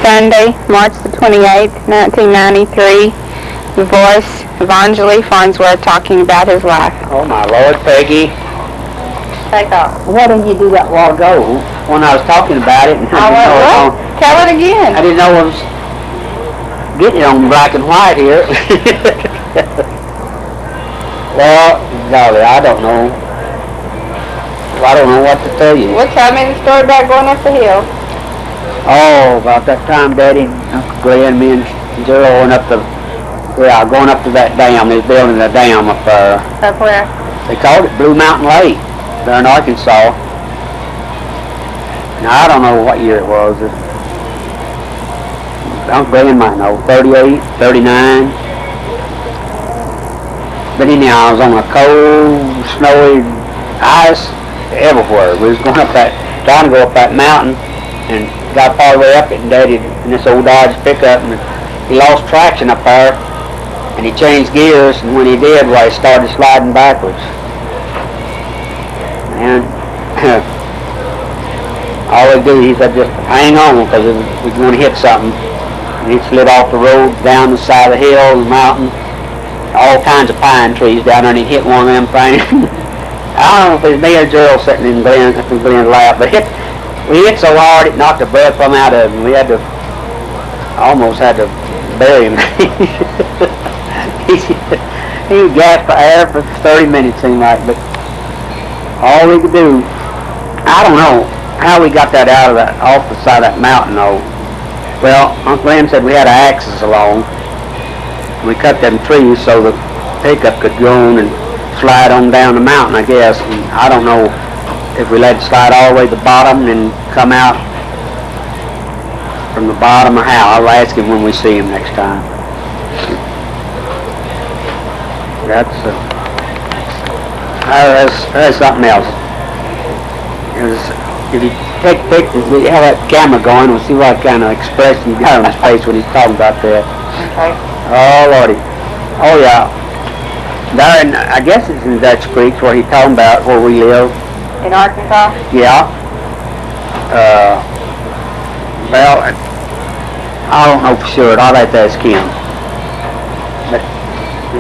Sunday, March the 28th, 1993. The voice of Ongie Lea Farnsworth talking about his life. Oh my Lord, Peggy. Take off. Why didn't you do that a while ago when I was talking about it? And I went, what? Tell it again. I didn't know I was getting it on black and white here. Well, golly, I don't know. I don't know what to tell you. Well, tell me the story about going up the hill. Oh, about that time, Daddy, Uncle Glenn, me and Gerald went up to, going up to that dam. They was building a dam up there. Up where? They called it Blue Mountain Lake. They're in Arkansas. Now, I don't know what year it was. Uncle Glenn might know, 38, 39. But anyhow, I was on a cold, snowy ice everywhere. We was going up trying to go up that mountain, and got far way up it, and Daddy in this old Dodge pickup, and he lost traction up there, and he changed gears, and when he did, well, he started sliding backwards. And all they do, he said, just hang on, because we're going to hit something. And he slid off the road, down the side of the hill, the mountain, all kinds of pine trees down there, and he hit one of them things. I don't know if it was me or Gerald sitting in Glenn's lap, but we hit so hard it knocked the breath from out of him. We almost had to bury him. He gasped for air for 30 minutes, seemed like, but all we could do, I don't know how we got that off the side of that mountain, though. Well, Uncle Glenn said we had our axes along. We cut them trees so the pickup could go on and slide on down the mountain, I guess. And I don't know if we let it slide all the way to the bottom and come out from the bottom or how. I'll ask him when we see him next time. That's something else. If you take pictures, we have that camera going, we'll see what kind of expression he got on his face when he's talking about that. Okay. Oh, Lordy. Oh, yeah. There, I guess it's in Dutch Creek where he's talking about where we live. In Arkansas? Yeah. Well, I don't know for sure. I'll have to ask him. But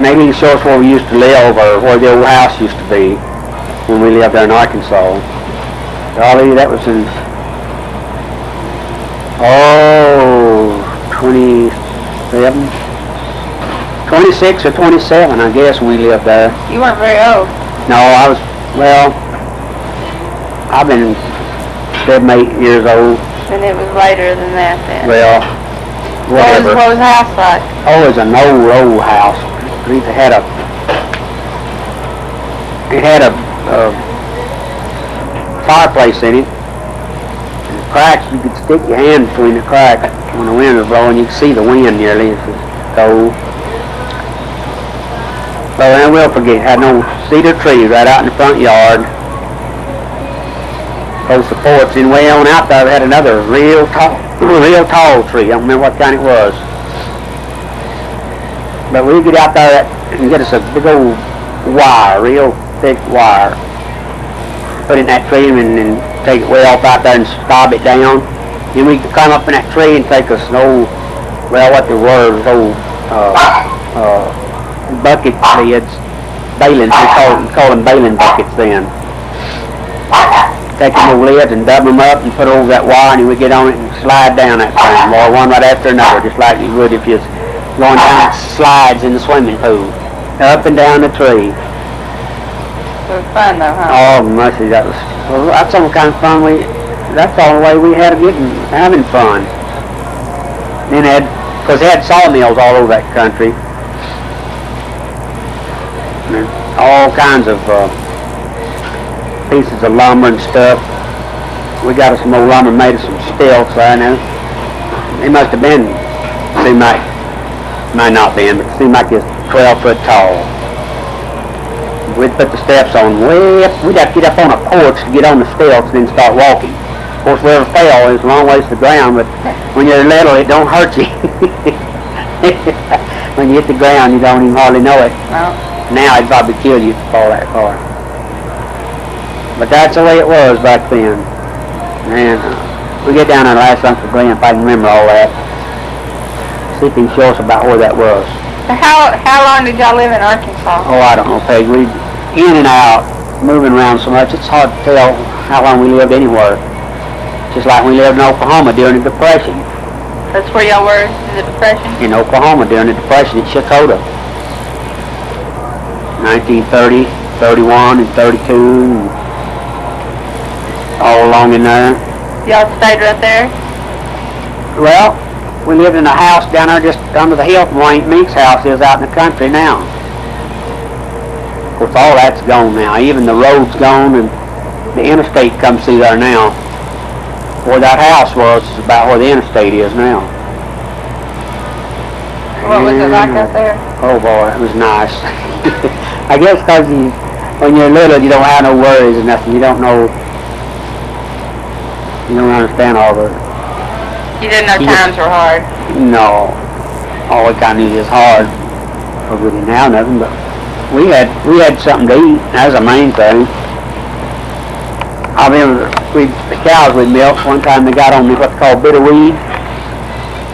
maybe he can show us where we used to live or where the old house used to be when we lived there in Arkansas. Golly, that was in 26 or 27, I guess, when we lived there. You weren't very old. No, I've been 7, 8 years old. And it was later than that then. Well, whatever. What was the house like? Oh, it was an old house. It had a fireplace in it. And the cracks, you could stick your hand between the cracks when the wind was blowing. You could see the wind nearly. It was cold. Well, I will forget, had no cedar tree right out in the front yard. Close to the porch, and way on out there, we had another real tall tree. I don't remember what kind it was. But we get out there and get us a big old wire, real thick wire. Put it in that tree and take it way off out there and stop it down. Then we could climb up in that tree and take us an old, bucket lids, balings, we call them baling buckets then. Take them old lids and double them up and put over that wire, and we get on it and slide down that thing, or one right after another, just like you would if you was going down slides in the swimming pool, up and down the tree. It was fun though, huh? Oh, mercy, that's some kind of fun. That's the only way we had of having fun. Then because they had sawmills all over that country. All kinds of pieces of lumber and stuff. We got us some old lumber made of some stilts there now. They must have been, might not been, but it seemed like it's 12 foot tall. We'd put the steps on way up. We'd have to get up on a porch to get on the stilts and then start walking. Of course, we ever fell, it's a long ways to the ground, but when you're little, it don't hurt you. When you hit the ground, you don't even hardly know it. No. Now it'd probably kill you to fall that far. But that's the way it was back then. Man, We get down there and ask Uncle Glenn if I can remember all that. See if he can show us about where that was. So how long did y'all live in Arkansas? Oh, I don't know, Peg. We in and out, moving around so much, it's hard to tell how long we lived anywhere. Just like we lived in Oklahoma during the Depression. That's where y'all were in the Depression? In Oklahoma during the Depression at Shakota. 1930, 31, and 32, and all along in there. Y'all stayed right there? Well, we lived in a house down there just under the hill from where Aunt Meek's house is out in the country now. Of course, all that's gone now. Even the road's gone, and the interstate comes through there now. Where that house was is about where the interstate is now. What was it like out there? Oh boy, it was nice. I guess because when you're little, you don't have no worries and nothing. You don't know. You don't understand all the. You didn't know times were hard? No. All we kind of knew is hard. Well, we didn't have nothing, but we had something to eat. That was the main thing. I remember the cows we milked. One time they got on me what's called bitter weed.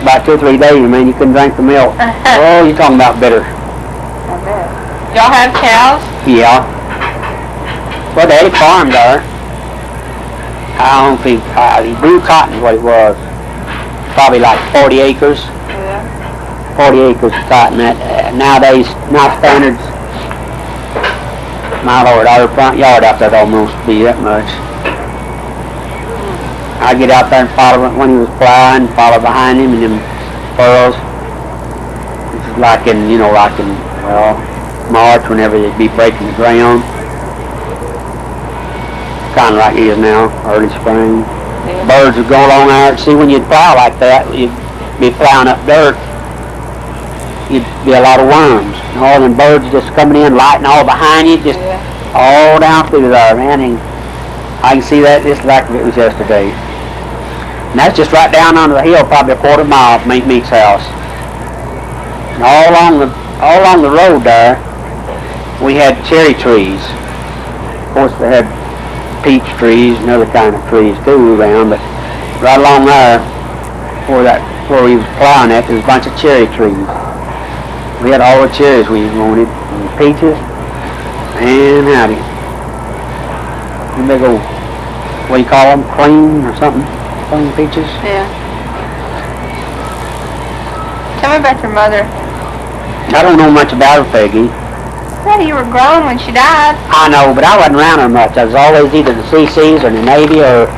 About 2 or 3 days, man, you couldn't drink the milk. Oh, you're talking about bitter. I bet. Y'all have cows? Yeah. Well, Daddy farmed there. I don't think he grew cotton is what it was. Probably like 40 acres. Yeah. 40 acres of cotton. Nowadays, now standards, my Lord, our front yard out there don't almost be that much. I'd get out there and follow when he was plowing, follow behind him in them furrows. It's like in, well, March, whenever they'd be breaking the ground. Kind of like it is now, early spring. Yeah. Birds would go along there. See, when you'd plow like that, you'd be plowing up dirt. You'd be a lot of worms. And all them birds just coming in, lighting all behind you, just all down through there, man. And I can see that just like it was yesterday. And that's just right down under the hill, probably a quarter mile from Aunt Meek's house. And all along the road there, we had cherry trees. Of course, they had peach trees and other kind of trees too around, but right along there, where we was plowing at, there was a bunch of cherry trees. We had all the cherries we wanted, and peaches, and howdy. The big old, what do you call them, cream or something? Cream peaches? Yeah. Tell me about your mother. I don't know much about her, Peggy. Well, you were grown when she died. I know, but I wasn't around her much. I was always either the CCs or the Navy or,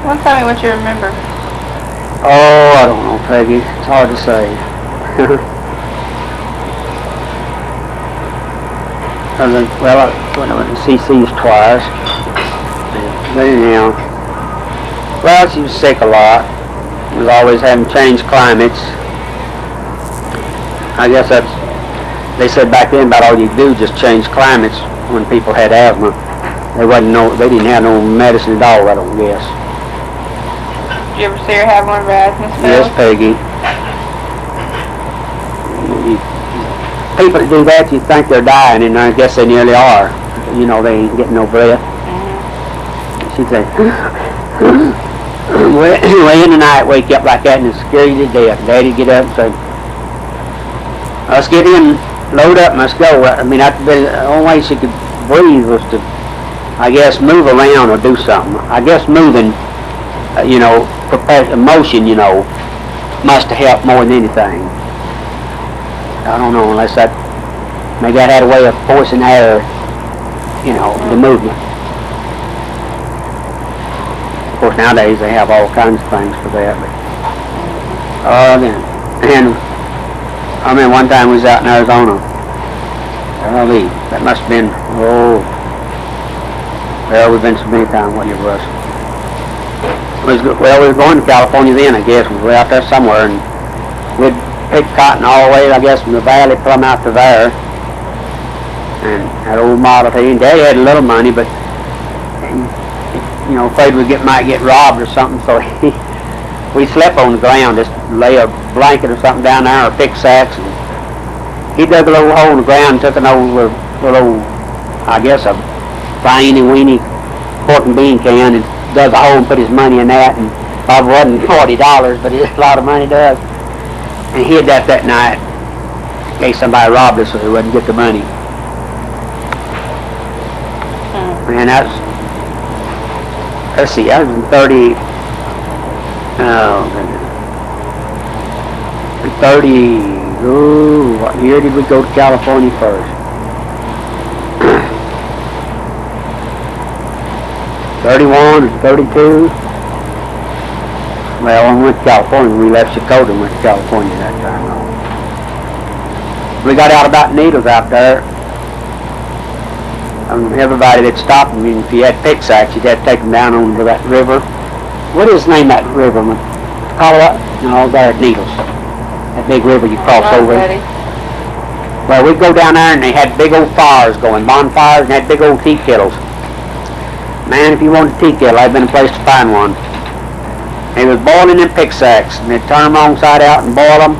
Well, tell me what you remember. Oh, I don't know, Peggy. It's hard to say. Well, I went to CC's twice. But anyhow, well, she was sick a lot. Was always having changed climates. I guess they said back then about all you do just change climates when people had asthma. They didn't have no medicine at all, I don't guess. Did you ever see her have one of her asthma spells? Yes, Peggy. People that do that, you think they're dying, and I guess they nearly are. They ain't getting no breath. She'd say, well, in the night, wake up like that and it'd scare you to death. Daddy'd get up and say, let's get in, load up, and let's go. I mean, the only way she could breathe was to, I guess, move around or do something. I guess moving, motion, must have helped more than anything. I don't know, unless maybe that had a way of forcing air, the movement. Of course, nowadays they have all kinds of things for that. But, and I remember one time we was out in Arizona. That must have been, well, we've been so many times, what year was it? Well, we were going to California then, I guess. We were out there somewhere, and we'd pick cotton all the way, I guess, from the valley plumb out to there. And that old Model T, and Daddy had a little money, but, afraid we might get robbed or something, so we slept on the ground, just lay a blanket or something down there, or pick sacks, and he dug a little hole in the ground and took an old, I guess, a tiny weeny pork and bean can and dug a hole and put his money in that, and probably wasn't $40, but it's a lot of money to us. And he hid that night in case somebody robbed us so they wouldn't get the money. And that's, let's see, I was in 30, oh goodness, in 30, what year did we go to California first? 31 or 32? Well, when we went to California, we left Chicago and went to California that time. We got out about needles out there. Everybody that stopped me, if you had pick sacks, you'd have to take them down onto that river. What is the name of that river? Colorado? No, there at Needles. That big river you cross over. Well, we'd go down there and they had big old fires going, bonfires, and had big old tea kettles. Man, if you wanted a tea kettle, that'd been a place to find one. They was boiling in pick sacks, and they'd turn them wrong side out and boil them.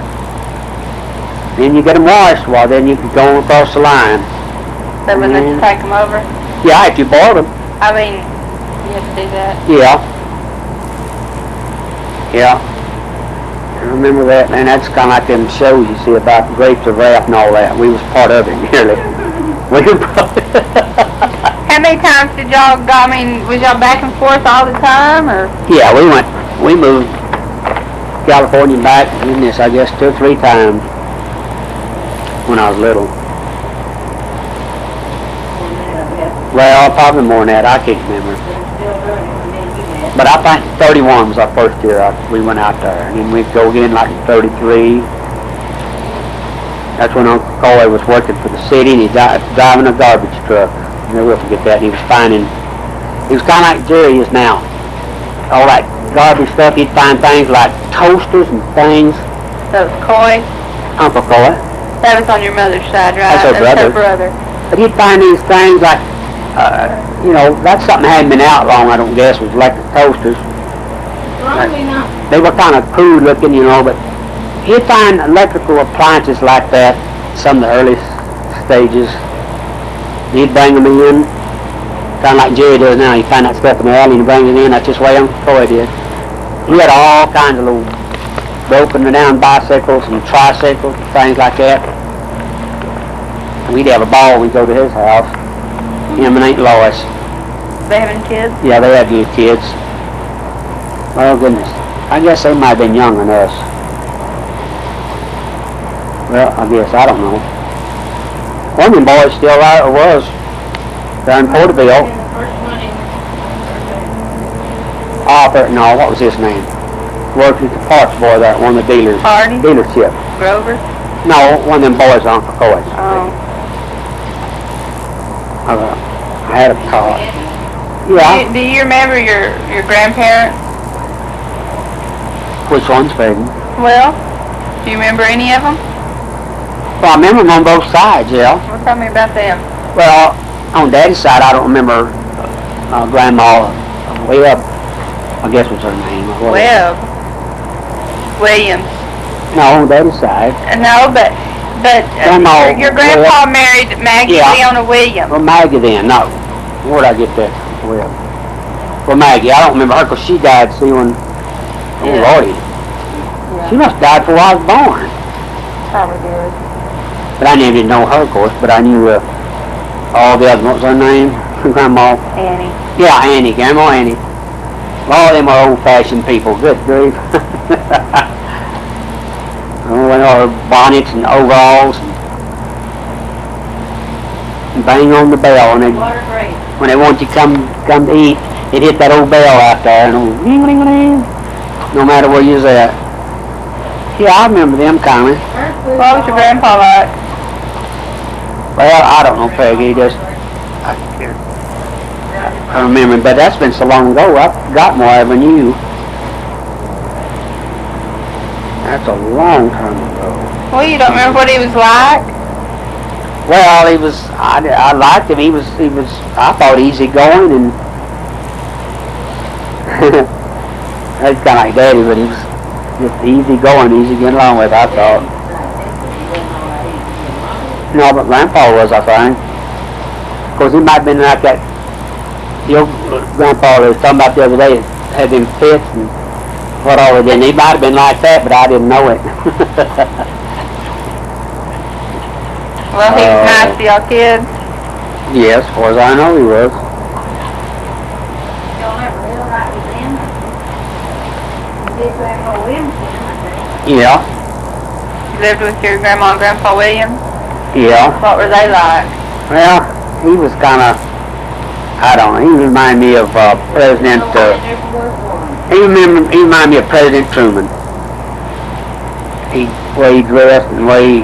Then you get them washed, well then you could go across the line. So would they take them over? Yeah, if you boiled them. I mean, you have to do that? Yeah. Yeah. I remember that, and that's kind of like them shows you see about grapes of wrath and all that. We was part of it, nearly. How many times did y'all go, I mean, was y'all back and forth all the time, or? Yeah, we moved California back, goodness, I guess 2 or 3 times when I was little. Well, probably more than that, I can't remember. But I think 31 was our first year we went out there, and then we'd go again like in 33. That's when Uncle Coy was working for the city, and he driving a garbage truck. Never will forget that. And he was kind of like Jerry is now. All that garbage stuff, he'd find things like toasters and things. That was Coy? Uncle Coy. That was on your mother's side, right? That's her brother. But he'd find these things like, you know, that's something that hadn't been out long, I don't guess, was electric toasters. Probably not. They were kind of crude looking, you know, but he'd find electrical appliances like that, some of the early stages. He'd bring them in, kind of like Jerry does now. He'd find that stuff in the alley and bring it in. That's just the way Uncle Coy did. He had all kinds of little broken down bicycles and tricycles, things like that. We'd have a ball when we'd go to his house. Him and Aunt Lois. They having kids? Yeah, they had little kids. Oh goodness. I guess they might have been younger than us. Well, I guess, I don't know. One of them boys still there, or was, down in Porterville. No, what was his name? Worked at the parts boy there, one of the dealers. Hardy? Dealership. Grover? No, one of them boys, Uncle Coy's. Oh. I had a car. Yeah. Do you remember your grandparents? Which one's fading? Well, do you remember any of them? Well, I remember them on both sides, yeah. Well, tell me about them. Well, on Daddy's side, I don't remember Grandma Webb, I guess was her name. Webb. Williams. No, on Daddy's side. No, but Grandma your grandpa married Maggie Leona Williams. Well, Maggie then, no. Where'd I get that? Well, Maggie, I don't remember her because she died, see, when, oh Lordy. She must have died before I was born. Probably did. But I never did know her, of course, but I knew all the others. What was her name? Grandma? Annie. Yeah, Annie, Grandma Annie. All of them are old-fashioned people, good grief. Her bonnets and overalls, and bang on the bell when they want you to come to eat. It hit that old bell out there, and old ring, ring, ring, no matter where you was at. Yeah, I remember them coming. What was your grandpa like? Well, I don't know, Peggy. I remember, but that's been so long ago. I forgot more than I knew. That's a long time ago. Well, you don't remember what he was like? Well, he was. I liked him. He was. I thought easygoing and that's kind of like Daddy, but he was just easygoing, easy getting along with. I thought. No, but Grandpa was, I think. Of course, he might have been like that. Grandpa was talking about the other day, had them fits and what all he did. He might have been like that, but I didn't know it. Well, he was nice to y'all kids. Yes, as far as I know he was. Y'all never live right with them. Did Grandpa Williams, I think. Yeah, You lived with your grandma and grandpa William? yeah. What were they like? Well, he was kind of, I don't know, he reminded me of President, Nobody never was one. he reminded me of President Truman. The way he dressed and the way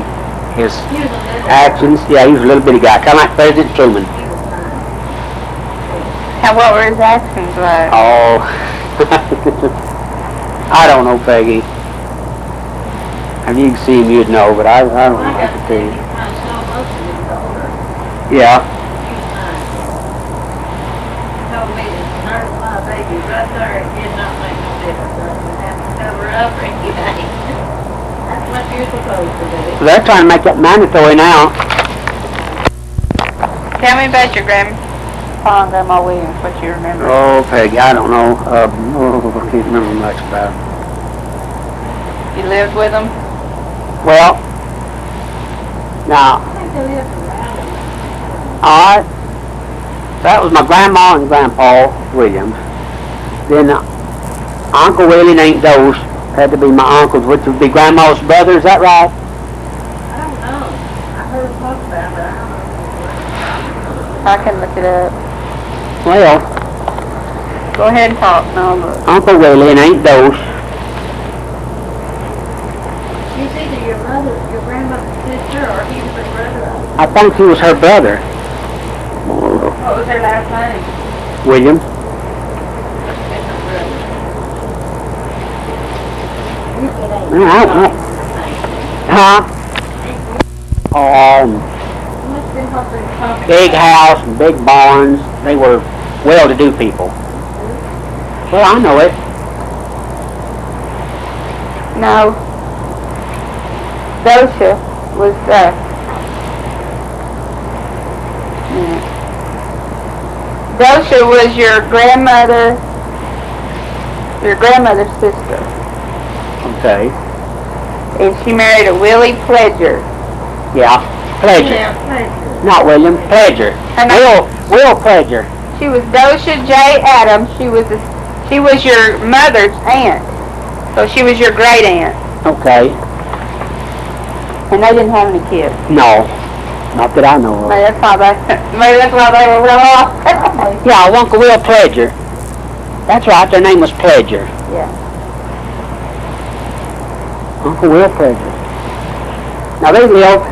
his He was a little. actions, yeah, he was a little bitty guy, kind of like President Truman. He was fine. And what were his actions like? Oh, I don't know, Peggy. If you can see him, you'd know, but I don't know I what got to to tell say, you. he kind of saw most of his older. Yeah, He was fine. He told me that the nurse my baby right there, it did not make no difference. I would have to cover up or anything. That's what you're supposed to do. they're trying to make that mandatory now. Tell me about your grandpa and grandma Williams, what you remember. Oh, Peggy, I don't know. I can't remember much about it. You lived with them? Well, now, I think they lived around him. alright, that was my grandma and grandpa Williams. Then Uncle Willie and Aunt Dose had to be my uncles, which would be grandma's brother, is that right? I don't know. I heard him talk about it, but I don't know. I can look it up. Well, Go ahead and talk, no, look. Uncle Willie and Aunt Dose, She's either your mother, your grandmother's sister, or he was her brother. I think he was her brother, What was her last name? William. You I don't know. Huh? Must've been talking. Big house and big barns. They were well-to-do people. Well, I know it. No. Dosha was, Dosha was your grandmother's sister. Okay. And she married a Willie Pledger. Yeah. Pledger. Yeah, pleasure. Not William. Pledger. Her name- Will Pledger. She was Dosha J. Adams. She was your mother's aunt. So she was your great aunt. Okay. And they didn't have any kids. No. Not that I know of. Maybe that's why they were real off. Yeah, Uncle Will Pledger. That's right. Their name was Pledger. Yeah. Uncle Will Pledger. Now they lived.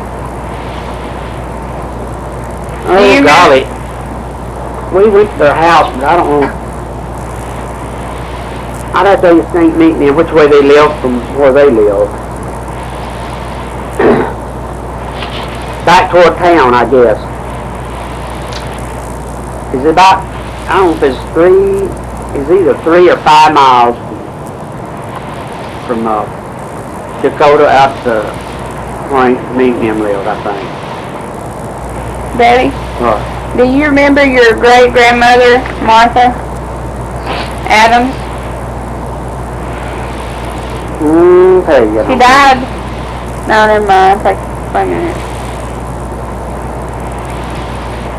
Do you Oh, remember- golly. We went to their house, but I don't know. I'd have to think me which way they lived from where they lived. Back toward town, I guess. Is it about, I don't know if it's either 3 or 5 miles from Dakota out to where me and him lived, I think. Betty, Right. do you remember your great-grandmother, Martha Adams? Okay, yeah. She died. No, never mind. Wait a minute.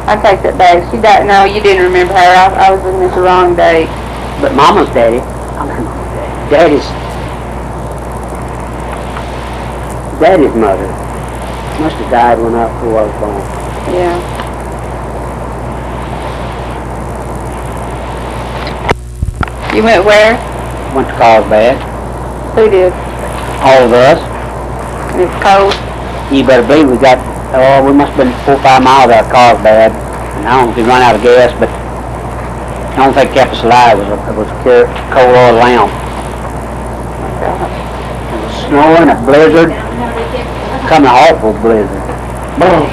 I take that back. She died. No, you didn't remember her. I was looking at the wrong date. But Mama's daddy, Daddy's mother must have died when I was born. Yeah. You went where? Went to Carlsbad. Who did? All of us. And it's cold. You better believe we got, we must have been 4 or 5 miles out of Carlsbad. And I don't know if we run out of gas, but the only thing that kept us alive was a coal oil lamp. It was snowing, a blizzard, coming an awful blizzard. Boom.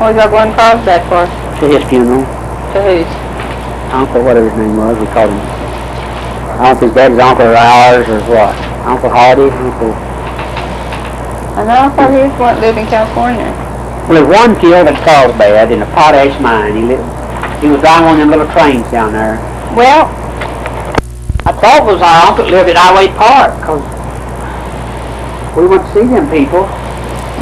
What was y'all going to Carlsbad for? To his funeral. To whose? Uncle, whatever his name was, we called him. I don't know if his daddy's uncle or ours or what. Uncle Hardy, Uncle. I know I thought he was lived in California. Well, there's one killed at Carlsbad in a potash mine. He was driving one of them little trains down there. Well, I thought it was our uncle that lived at Highway Park, 'cause we went to see them people.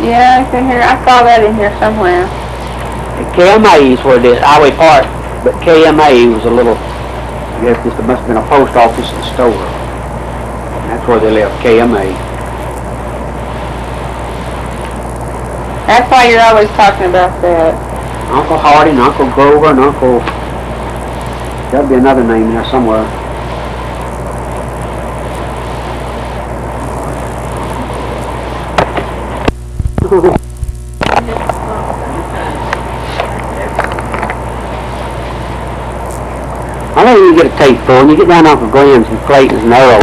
yeah, I can hear. I saw that in here somewhere. At KMA is where it is, Highway Park, but KMA was a little, I guess this must have been a post office and store. And that's where they lived, KMA. That's why you're always talking about that. Uncle Hardy and Uncle Grover and Uncle, there'll be another name there somewhere. I know you get a tape full, and you get down Uncle Graham's and Clayton's and Earl.